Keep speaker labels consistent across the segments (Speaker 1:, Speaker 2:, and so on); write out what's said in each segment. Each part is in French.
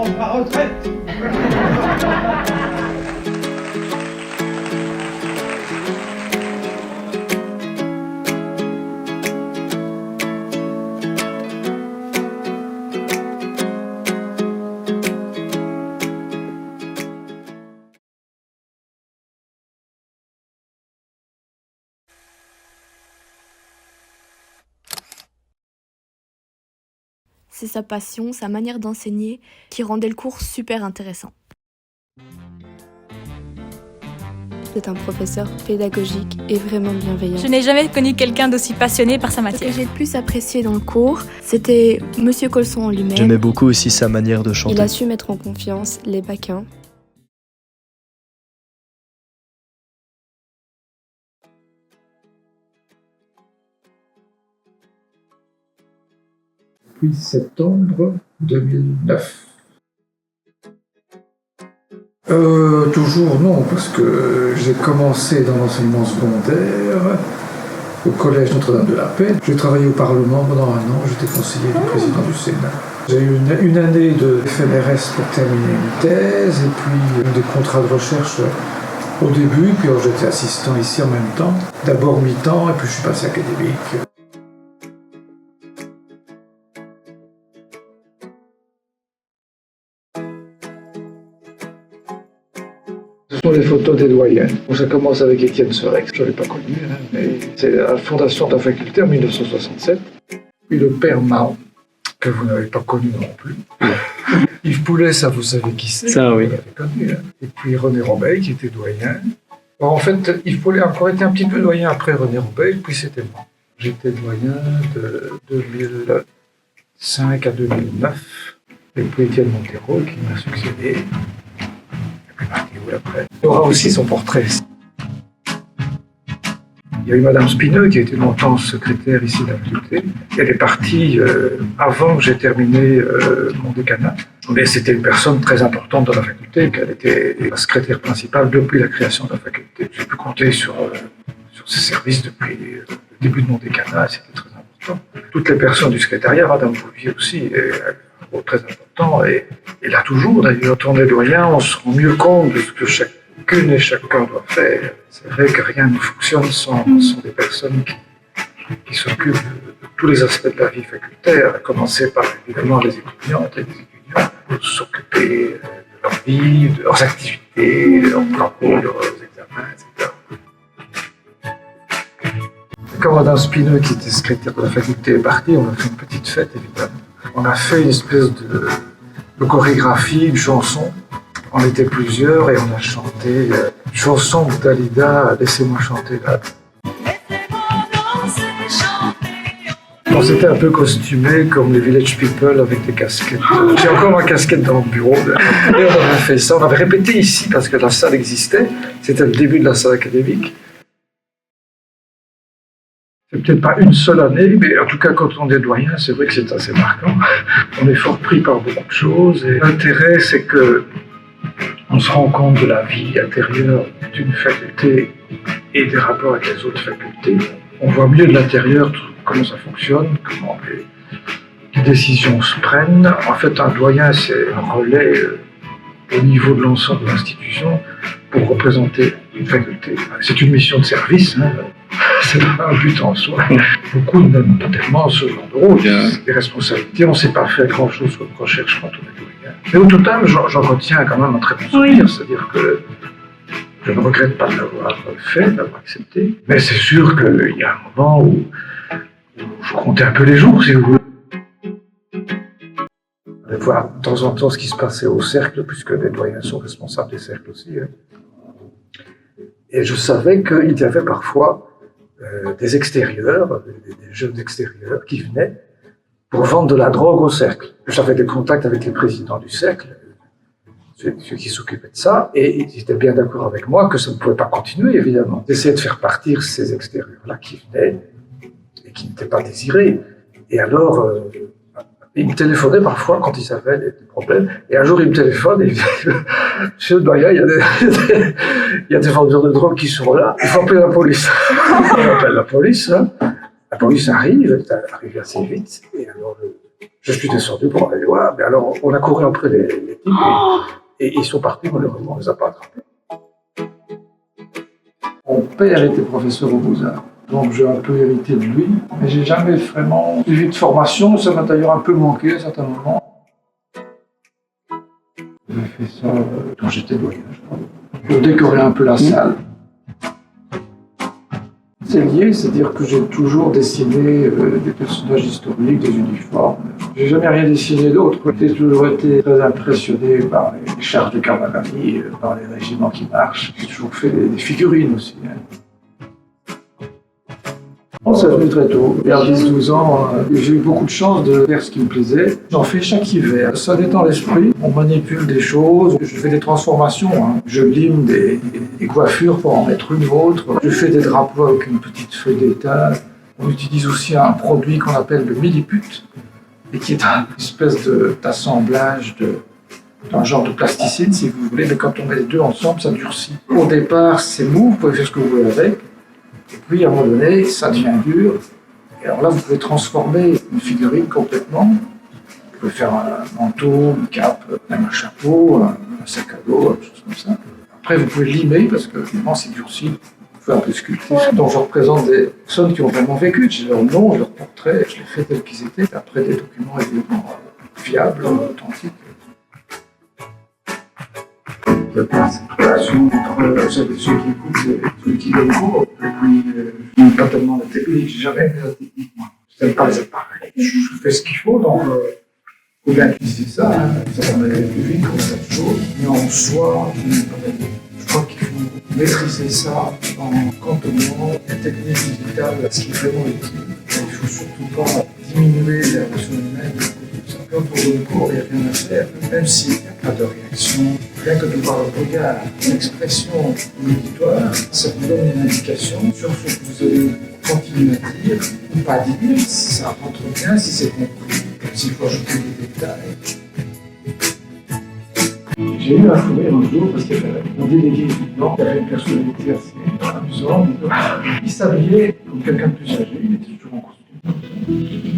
Speaker 1: prendre ma retraite.
Speaker 2: C'est sa passion, sa manière d'enseigner qui rendait le cours super intéressant. C'est un professeur pédagogique et vraiment bienveillant.
Speaker 3: Je n'ai jamais connu quelqu'un d'aussi passionné par sa
Speaker 2: Ce
Speaker 3: matière.
Speaker 2: que j'ai le plus apprécié dans le cours, c'était Monsieur Colson en lui-même.
Speaker 4: J'aimais beaucoup aussi sa manière de chanter.
Speaker 2: Il a su mettre en confiance les Baquins.
Speaker 5: Depuis septembre 2009. Toujours non, parce que j'ai commencé dans l'enseignement secondaire au collège Notre-Dame de la Paix. J'ai travaillé au Parlement pendant un an, j'étais conseiller du président du Sénat. J'ai eu une année de FNRS pour terminer une thèse, et puis des contrats de recherche au début, puis j'étais assistant ici en même temps. D'abord mi-temps, et puis je suis passé académique. Ce sont les photos des doyens. Ça commence avec Étienne Serex, je ne l'ai pas connu, mais c'est la fondation de la faculté en 1967. Puis le père Mahon, que vous n'avez pas connu non plus. Yves Poulet, ça vous savez qui c'est.
Speaker 4: Ça, oui.
Speaker 5: Vous l'avez connu. Et puis René Robeil, qui était doyen. Bon, en fait, Yves Poulet a encore été un petit peu doyen après René Robeil, puis c'était moi. J'étais doyen de 2005 à 2009. Et puis Étienne Montero, qui m'a succédé. Après. Il y aura aussi son portrait. Il y a eu Madame Spineux qui a été longtemps secrétaire ici de la faculté. Elle est partie avant que j'ai terminé mon décanat. Mais c'était une personne très importante dans la faculté, qu'elle était la secrétaire principale depuis la création de la faculté. J'ai pu compter sur ses services depuis le début de mon décanat, c'était très important. Toutes les personnes du secrétariat, Madame Bouvier aussi, très important, et là toujours d'ailleurs, quand on est doyen, on se rend mieux compte de ce que chacune et chacun doit faire. C'est vrai que rien ne fonctionne sans des personnes qui s'occupent de tous les aspects de la vie facultaire, à commencer par évidemment les étudiantes et les étudiants, pour s'occuper de leur vie, de leurs activités, de leurs travaux, de leurs examens, etc. Quand Madame Spineux, qui était secrétaire de la faculté, est partie, on a fait une petite fête évidemment. On a fait une espèce de chorégraphie, une chanson. On était plusieurs et on a chanté une chanson de Dalida, Laissez-moi chanter là. On s'était un peu costumés comme les Village People avec des casquettes. J'ai encore ma casquette dans le bureau. Et on avait fait ça. On avait répété ici parce que la salle existait. C'était le début de la salle académique. C'est peut-être pas une seule année, mais en tout cas, quand on est doyen, c'est vrai que c'est assez marquant. On est fort pris par beaucoup de choses. Et l'intérêt, c'est que on se rend compte de la vie intérieure d'une faculté et des rapports avec les autres facultés. On voit mieux de l'intérieur comment ça fonctionne, comment les décisions se prennent. En fait, un doyen, c'est un relais au niveau de l'ensemble de l'institution pour représenter une faculté. C'est une mission de service, hein. C'est pas un but en soi. Beaucoup n'aiment pas tellement ce genre de rôle. Des responsabilités, on ne sait pas faire grand-chose comme recherche quand on est doyen. Mais au total, j'en retiens quand même un très bon souvenir. C'est-à-dire que je ne regrette pas de l'avoir fait, de l'avoir accepté. Mais c'est sûr qu'il y a un moment où je comptais un peu les jours, si vous voulez. De voir de temps en temps ce qui se passait au cercle, puisque les doyens sont responsables des cercles aussi. Hein. Et je savais qu'il y avait parfois des extérieurs, des jeunes extérieurs qui venaient pour vendre de la drogue au cercle. J'avais des contacts avec les présidents du cercle, ceux qui s'occupaient de ça, et ils étaient bien d'accord avec moi que ça ne pouvait pas continuer, évidemment. D'essayer de faire partir ces extérieurs-là qui venaient et qui n'étaient pas désirés. Et alors, ils me téléphonaient parfois quand ils avaient des problèmes. Et un jour, ils me téléphonent et ils disent « Monsieur le doyen, il y a des vendeurs de drogue qui sont là, il faut appeler la police. » On appelle la police, hein. La police arrive, elle arrive assez vite. Et alors, Je suis descendu pour aller voir, mais alors on a couru après les types et ils sont partis, malheureusement, on ne les a pas attrapés. Mon père était professeur aux Beaux-Arts, donc j'ai un peu hérité de lui, mais j'ai jamais vraiment suivi de formation, ça m'a d'ailleurs un peu manqué à certains moments. J'ai fait ça quand j'étais doyen, je crois, pour décorer un peu la salle. C'est lié, c'est-à-dire que j'ai toujours dessiné des personnages historiques, des uniformes. J'ai jamais rien dessiné d'autre. J'ai toujours été très impressionné par les chars de cavalerie, par les régiments qui marchent. J'ai toujours fait des figurines aussi. Bon, c'est venu très tôt. Vers 10-12 ans, j'ai eu beaucoup de chance de faire ce qui me plaisait. J'en fais chaque hiver. Ça détend l'esprit. On manipule des choses. Je fais des transformations. Je lime des coiffures pour en mettre une autre. Je fais des drapeaux avec une petite feuille d'étain. On utilise aussi un produit qu'on appelle le milliput, et qui est une espèce d'assemblage d'un genre de plasticine, si vous voulez. Mais quand on met les deux ensemble, ça durcit. Au départ, c'est mou. Vous pouvez faire ce que vous voulez avec. Et puis, à un moment donné, ça devient dur. Et alors là, vous pouvez transformer une figurine complètement. Vous pouvez faire un manteau, une cape, même un chapeau, un sac à dos, des choses comme ça. Après, vous pouvez limer, parce que évidemment, c'est durci. Vous pouvez un peu sculpter. Donc, je représente des personnes qui ont vraiment vécu. J'ai leur nom, leur portrait. Je les fais tels qu'ils étaient. Après, des documents évidemment fiables, authentiques. Il y a pas cette relation entre ceux qui écoutent et ceux qui donnent cours. Et puis, je n'aime pas tellement la technique, j'ai jamais aimé la technique, moi. Je n'aime pas les appareils. Je fais ce qu'il faut, donc il faut bien utiliser ça. Ça va aller plus vite, comme ça de choses. Mais en soi, je crois qu'il faut maîtriser ça en cantonnant les techniques digitales, ce qui est vraiment utile. Il ne faut surtout pas diminuer les relations humaines. Quand on donne cours, il n'y a rien à faire, même s'il n'y a pas de réaction, rien que de voir le regard, l'expression de l'auditoire, ça vous donne une indication sur ce que vous allez continuer à dire ou pas dire, si ça rentre bien, si c'est compris, s'il faut ajouter des détails. J'ai eu un fou rire un jour parce qu'il y avait un délégué étudiant qui avait une personnalité assez amusante. Il s'habillait comme quelqu'un de plus âgé, il était toujours en costume.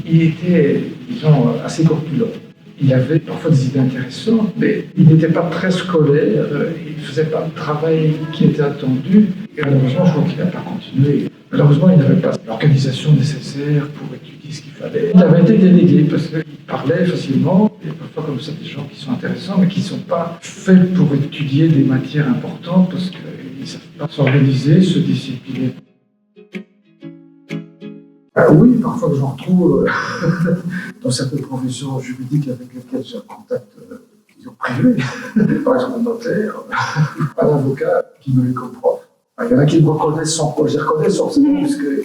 Speaker 5: Il était, disons, assez corpulent. Il avait parfois des idées intéressantes, mais il n'était pas très scolaire, il ne faisait pas le travail qui était attendu. Et malheureusement, je crois qu'il n'a pas continué. Malheureusement, il n'avait pas l'organisation nécessaire pour étudier ce qu'il fallait. Il avait été délégué parce qu'il parlait facilement. Il y a parfois comme ça des gens qui sont intéressants, mais qui ne sont pas faits pour étudier des matières importantes parce qu'ils ne savent pas s'organiser, se discipliner. Oui, parfois j'en retrouve dans certaines professions juridiques avec lesquelles j'ai un contact privé, par exemple un notaire, un avocat qui me met comme prof. Il y en a qui me reconnaissent sans quoi, je les reconnais forcément, parce que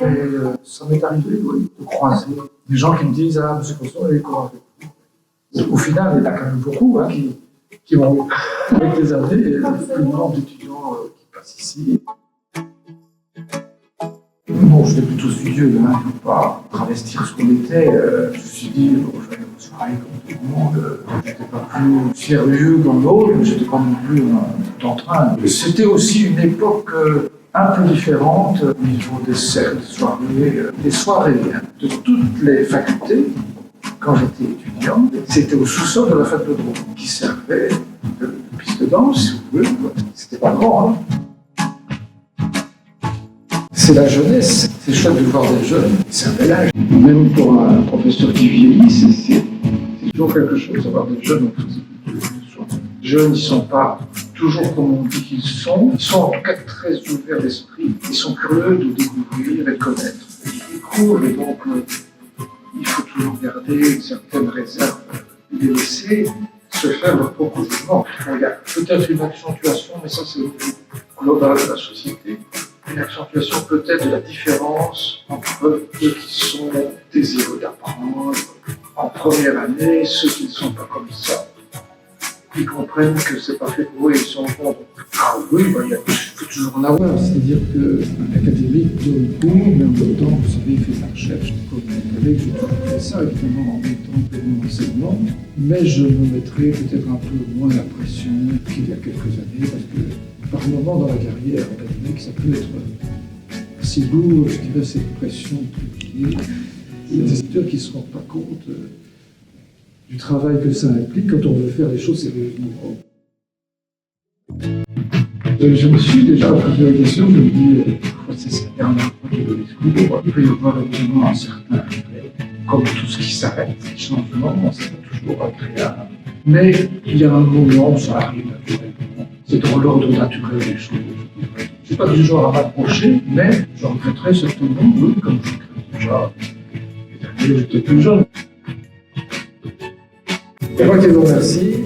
Speaker 5: ça m'est arrivé de croiser des gens qui me disent « Ah, M. Constant, il est courant avec vous ». Au final, il y en a quand même beaucoup qui vont, avec des années, le plus nombre d'étudiants qui passent ici. Bon, j'étais plutôt studieux, il ne faut pas travestir ce qu'on était. Je me suis dit, j'allais aux soirées comme tout le monde. Je n'étais pas plus sérieux dans l'autre, mais je n'étais pas non plus tout en train. C'était aussi une époque un peu différente au niveau des cercles, des soirées de toutes les facultés. Quand j'étais étudiant, c'était au sous-sol de la fac de droit qui servait de piste de danse, si vous voulez. C'était pas grand, hein. C'est la jeunesse, c'est chouette de voir des jeunes, c'est un bel âge. Même pour un professeur qui vieillit, c'est toujours quelque chose d'avoir des jeunes. Les jeunes, ils ne sont pas toujours comme on dit qu'ils sont. Ils sont en tout cas très ouverts d'esprit. Ils sont curieux de découvrir et de connaître. Ils découvrent et donc il faut toujours garder une certaine réserve et les laisser se faire leur propre jugement. Il y a peut-être une accentuation, mais ça c'est au niveau global de la société. Une accentuation peut-être de la différence entre eux qui sont désireux d'apprendre en première année, ceux qui ne sont pas comme ça, qui comprennent que c'est pas fait pour eux et ils sont contre. Ah oui, il faut toujours en avoir, c'est-à-dire qu'un académique donne cours, mais en même temps, vous savez, il fait de la recherche. Comme mon collègue, j'ai toujours fait ça, évidemment, en mettant de mon enseignement, mais je me mettrai peut-être un peu moins la pression qu'il y a quelques années, parce que par moment dans la carrière académique, ça peut être assez lourd, je dirais, cette pression de publier. Il y a des éditeurs qui ne se rendent pas compte du travail que ça implique quand on veut faire les choses sérieusement. Je me suis déjà posé la question, je me dis, c'est cette dernière fois que je le discours, il peut y avoir évidemment un certain regret. Comme tout ce qui s'arrête, ces changements, c'est pas toujours agréable. Mais il y a un moment où ça arrive naturellement. C'est dans l'ordre naturel des choses. Je ne suis pas du genre à m'approcher, mais je regretterais certainement, oui, comme je regrette déjà les années où j'étais plus jeune. Et moi qui vous remercie.